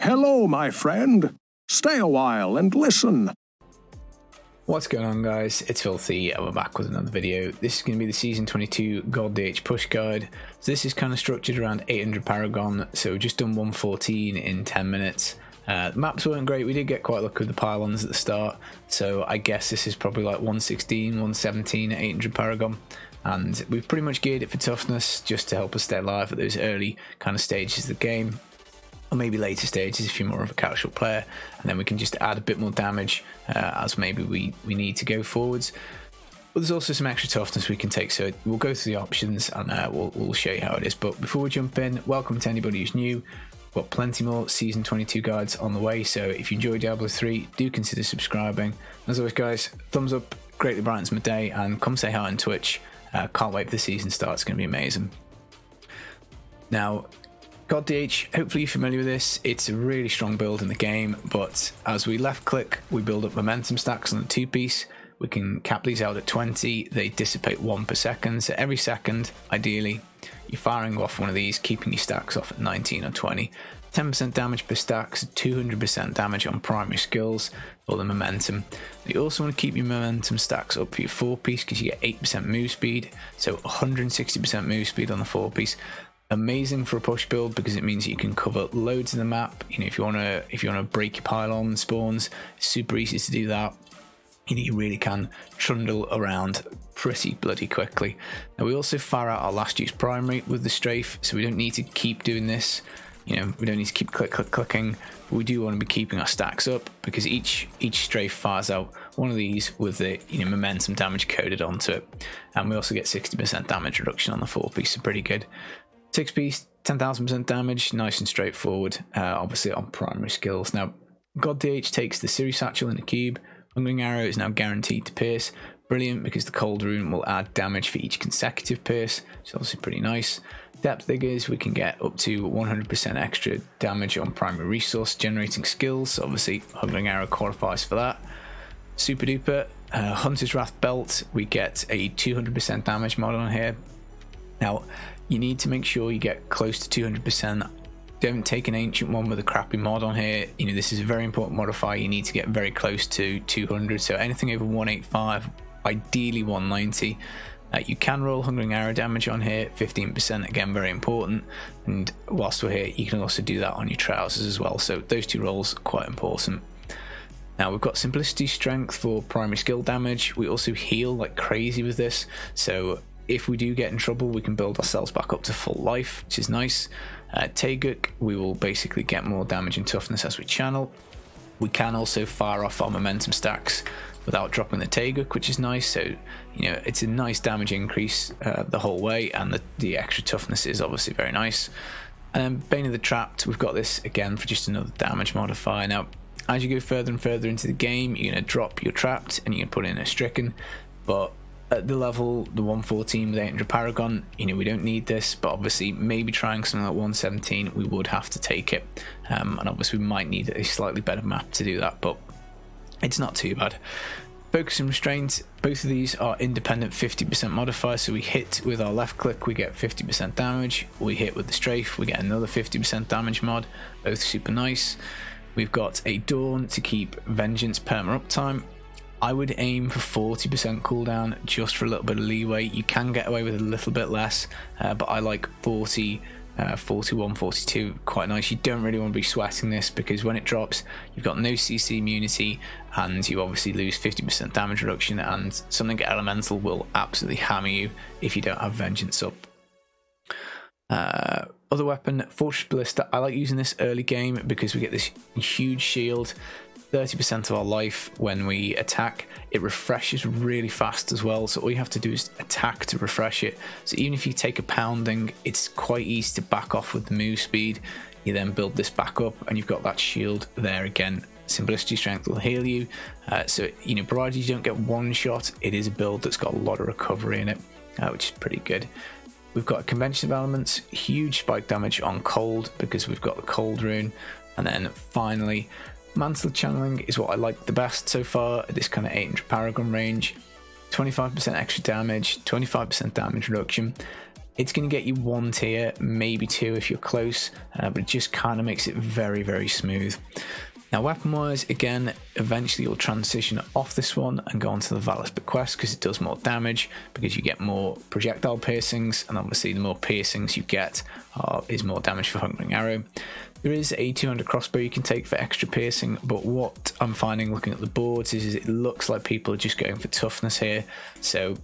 Hello, my friend. Stay a while and listen. What's going on, guys? It's Filthy and we're back with another video. This is going to be the Season 22 GoD push guide. So this is kind of structured around 800 Paragon, so we've just done 114 in 10 minutes. The maps weren't great. We did get quite lucky with the pylons at the start, so I guess this is probably like 116, 117 at 800 Paragon. And we've pretty much geared it for toughness just to help us stay alive at those early kind of stages of the game, or maybe later stages if you're more of a casual player, and then we can just add a bit more damage as maybe we need to go forwards. But there's also some extra toughness we can take, so we'll go through the options and we'll show you how it is. But before we jump in, welcome to anybody who's new. We've got plenty more Season 22 guides on the way, so if you enjoy Diablo 3, do consider subscribing. As always, guys, thumbs up greatly brightens my day, and come say hi on Twitch. Can't wait for the season start, it's going to be amazing. Now, GoD, hopefully you're familiar with this. It's a really strong build in the game, but as we left click, we build up momentum stacks on the 2-piece. We can cap these out at 20, they dissipate 1 per second, so every second, ideally, you're firing off one of these, keeping your stacks off at 19 or 20. 10% damage per stack, so 200% damage on primary skills for the momentum. You also want to keep your momentum stacks up for your 4-piece because you get 8% move speed, so 160% move speed on the 4-piece. Amazing for a push build because it means you can cover loads of the map. You know, if you wanna break your pylon spawns, it's super easy to do that. You know, you really can trundle around pretty bloody quickly. Now we also fire out our last use primary with the strafe, so we don't need to keep doing this. You know, we don't need to keep clicking, but we do want to be keeping our stacks up because each strafe fires out one of these with the momentum damage coded onto it, and we also get 60% damage reduction on the 4-piece, so pretty good. 6-piece, 10,000% damage, nice and straightforward, obviously on primary skills. Now, GoD takes the Series Satchel in a cube. Hungering Arrow is now guaranteed to pierce. Brilliant, because the Cold Rune will add damage for each consecutive pierce, so obviously pretty nice. Depth Diggers, we can get up to 100% extra damage on primary resource generating skills, so obviously Hungering Arrow qualifies for that. Super duper, Hunter's Wrath Belt, we get a 200% damage mod on here. Now, you need to make sure you get close to 200%. Don't take an ancient one with a crappy mod on here. You know, this is a very important modifier. You need to get very close to 200. So anything over 185, ideally 190. You can roll Hungering Arrow damage on here, 15%, again, very important. And whilst we're here, you can also do that on your trousers as well. So those two rolls are quite important. Now we've got Simplicity Strength for primary skill damage. We also heal like crazy with this. So if we do get in trouble, we can build ourselves back up to full life, which is nice. Taeguk, we will basically get more damage and toughness as we channel. We can also fire off our momentum stacks without dropping the Taeguk, which is nice. So, you know, it's a nice damage increase the whole way, and the extra toughness is obviously very nice. And then Bane of the Trapped, we've got this again for just another damage modifier. Now, as you go further and further into the game, you're going to drop your Trapped and you can put in a Stricken, but at the level, the 114 with 800 Paragon, you know, we don't need this, but obviously maybe trying something like 117, we would have to take it. And obviously we might need a slightly better map to do that, but it's not too bad. Focus and Restraint, both of these are independent 50% modifiers, so we hit with our left click, we get 50% damage. We hit with the Strafe, we get another 50% damage mod, both super nice. We've got a Dawn to keep Vengeance perma uptime. I would aim for 40% cooldown just for a little bit of leeway. You can get away with a little bit less, but I like 40, 41, 42, quite nice. You don't really want to be sweating this because when it drops, you've got no CC immunity and you obviously lose 50% damage reduction, and something elemental will absolutely hammer you if you don't have Vengeance up. Other weapon, Fortress Ballista. I like using this early game because we get this huge shield. 30% of our life when we attack. It refreshes really fast as well, so all you have to do is attack to refresh it. So even if you take a pounding, it's quite easy to back off with the move speed. You then build this back up and you've got that shield there again. Simplicity Strength will heal you, so you know, provided you don't get one shot, it is a build that's got a lot of recovery in it, which is pretty good. We've got Convention of Elements, huge spike damage on cold because we've got the Cold Rune, and then finally Mantle Channeling is what I like the best so far at this kind of 800 Paragon range. 25% extra damage, 25% damage reduction. It's going to get you 1 tier, maybe 2 if you're close, but it just kind of makes it very, very smooth. Now, weapon-wise, again, eventually you'll transition off this one and go on to the Valor's Bequest because it does more damage, because you get more projectile piercings, and obviously the more piercings you get is more damage for Hungering Arrow. There is a 200 crossbow you can take for extra piercing, but what I'm finding looking at the boards is it looks like people are just going for toughness here. So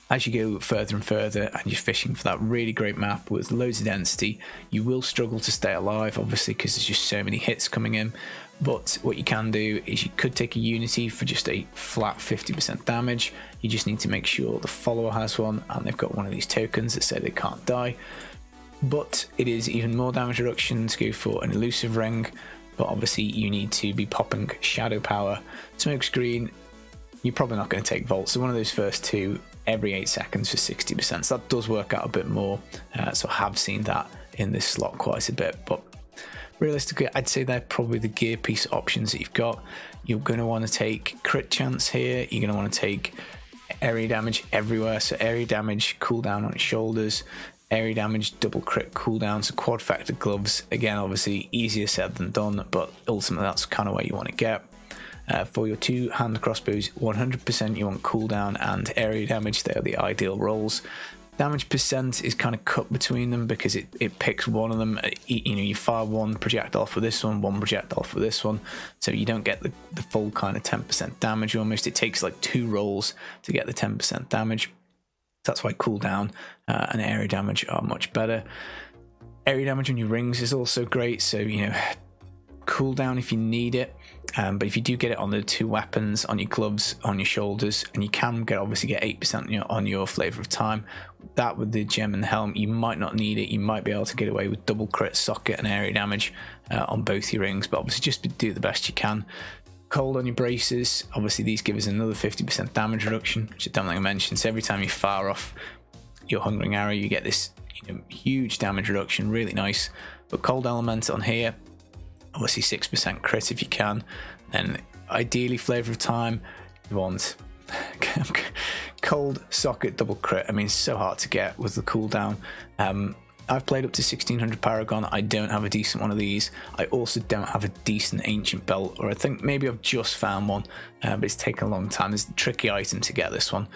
as you go further and further and you're fishing for that really great map with loads of density, you will struggle to stay alive, obviously, because there's just so many hits coming in. But what you can do is you could take a unity for just a flat 50% damage. You just need to make sure the follower has one and they've got one of these tokens that say they can't die. But it is even more damage reduction to go for an elusive ring, but obviously you need to be popping shadow power. Smokescreen, you're probably not going to take Volt, so one of those first two every 8 seconds for 60%, so that does work out a bit more. So I have seen that in this slot quite a bit, but realistically I'd say they're probably the gear piece options that you've got. You're going to want to take crit chance here, you're going to want to take area damage everywhere, so area damage cooldown on your shoulders, area damage double crit cooldown, so quad factor gloves. Again, obviously easier said than done, but ultimately that's kind of where you want to get. For your 2-hand crossbows, 100% you want cooldown and area damage. They are the ideal rolls. Damage percent is kind of cut between them because it picks one of them. You know, you fire one projectile for this one projectile for this one, so you don't get the full kind of 10% damage almost. It takes like 2 rolls to get the 10% damage. That's why cooldown and area damage are much better. Area damage on your rings is also great, so you know, cooldown if you need it, but if you do get it on the 2 weapons, on your gloves, on your shoulders, and you can obviously get 8% on your Flavor of Time, that with the gem and the helm you might not need it. You might be able to get away with double crit, socket and area damage on both your rings, but obviously just do the best you can. Cold on your braces, obviously these give us another 50% damage reduction, which I don't think I mentioned. So every time you fire off your Hungering Arrow you get this, you know, huge damage reduction, really nice. But cold element on here, obviously 6% crit if you can. Then ideally Flavor of Time, you want cold, socket, double crit. I mean, it's so hard to get with the cooldown. I've played up to 1600 Paragon. I don't have a decent one of these. I also don't have a decent ancient belt, or I think maybe I've just found one, but it's taken a long time. It's a tricky item to get this one,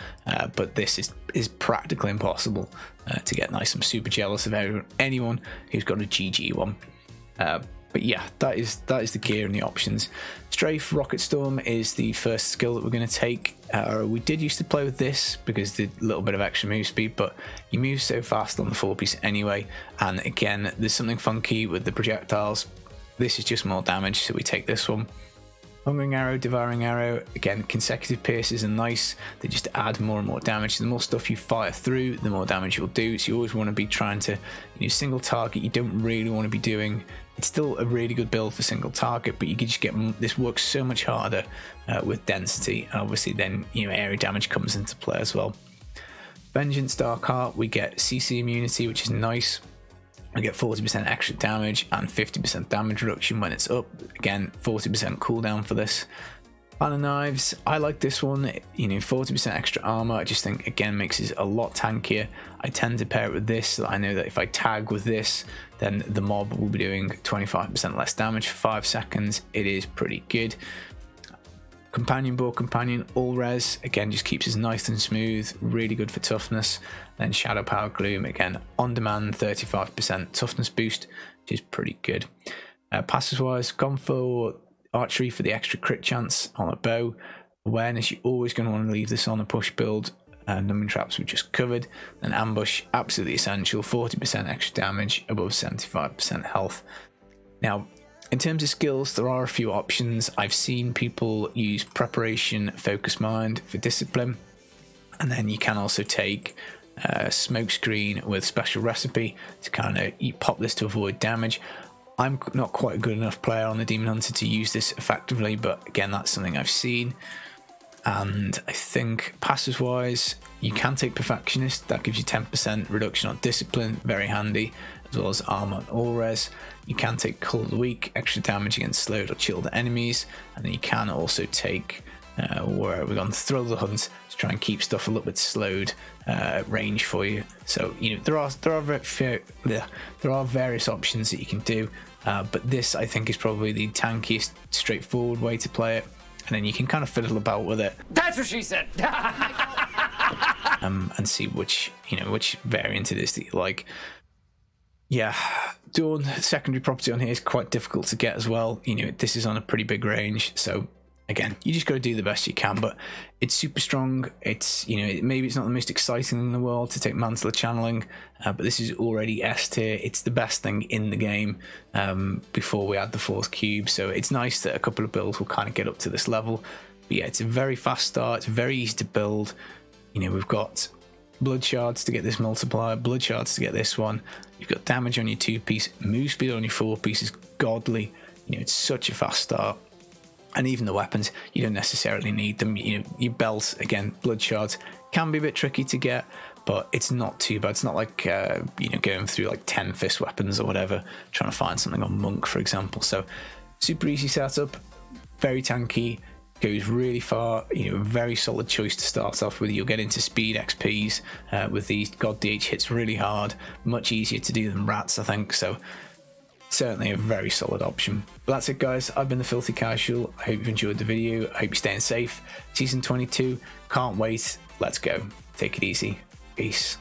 but this is practically impossible to get nice. I'm super jealous of anyone who's got a GG one. But yeah, that is the gear and the options. Strafe Rocket Storm is the first skill that we're going to take. We did used to play with this because the little bit of extra move speed, but you move so fast on the 4-piece anyway. And again, there's something funky with the projectiles. This is just more damage, so we take this one. Hungering Arrow, Devouring Arrow, again, consecutive pierces are nice. They just add more and more damage. The more stuff you fire through, the more damage you'll do. So you always want to be trying to, you know, single target. You don't really want to be doing. It's still a really good build for single target, but you can just get this works so much harder with density. And obviously, then you know, area damage comes into play as well. Vengeance Dark Heart, we get CC immunity, which is nice. I get 40% extra damage and 50% damage reduction when it's up. Again, 40% cooldown for this. Pan of Knives, I like this one. You know, 40% extra armor. I just think, again, makes it a lot tankier. I tend to pair it with this, so that I know that if I tag with this, then the mob will be doing 25% less damage for 5 seconds. It is pretty good. Companion Boar Companion, all res, again just keeps us nice and smooth, really good for toughness. Then Shadow Power Gloom, again on demand, 35% toughness boost, which is pretty good. Passes wise, gone for archery for the extra crit chance on a bow. Awareness, you're always going to want to leave this on a push build. Numbing traps we just covered. Then ambush, absolutely essential, 40% extra damage, above 75% health. Now, in terms of skills, there are a few options. I've seen people use Preparation, Focus Mind for discipline, and then you can also take Smokescreen with Special Recipe to kind of pop this to avoid damage. I'm not quite a good enough player on the Demon Hunter to use this effectively, but again, that's something I've seen. And I think passes wise, you can take Perfectionist. That gives you 10% reduction on discipline, very handy, as well as armor and all res. You can take Call of the Week, extra damage against slowed or chilled enemies, and then you can also take where we're going to thrill the hunt to try and keep stuff a little bit slowed at range for you. So you know there are various options that you can do, but this I think is probably the tankiest, straightforward way to play it, and then you can kind of fiddle about with it. That's what she said. And see which variant it is that you like. Yeah, Dawn secondary property on here is quite difficult to get as well. You know, this is on a pretty big range, so again, you just got to do the best you can. But it's super strong. It's, you know, maybe it's not the most exciting thing in the world to take Mantler channeling, but this is already S tier. It's the best thing in the game before we add the 4th cube. So it's nice that a couple of builds will kind of get up to this level. But yeah, it's a very fast start. It's very easy to build. You know, we've got blood shards to get this multiplier, blood shards to get this one. You've got damage on your 2-piece, move speed on your 4-piece is godly. You know, it's such a fast start. And even the weapons, you don't necessarily need them. You know, your belt, again, blood shards can be a bit tricky to get, but it's not too bad. It's not like you know, going through like 10 fist weapons or whatever, trying to find something on monk, for example. So super easy setup, very tanky, goes really far. You know, very solid choice to start off with. You'll get into speed XPs with these. GoD hits really hard, much easier to do than rats, I think. So certainly a very solid option. But that's it, guys. I've been the Filthy Casual. I hope you've enjoyed the video. I hope you're staying safe. Season 22, can't wait. Let's go. Take it easy. Peace.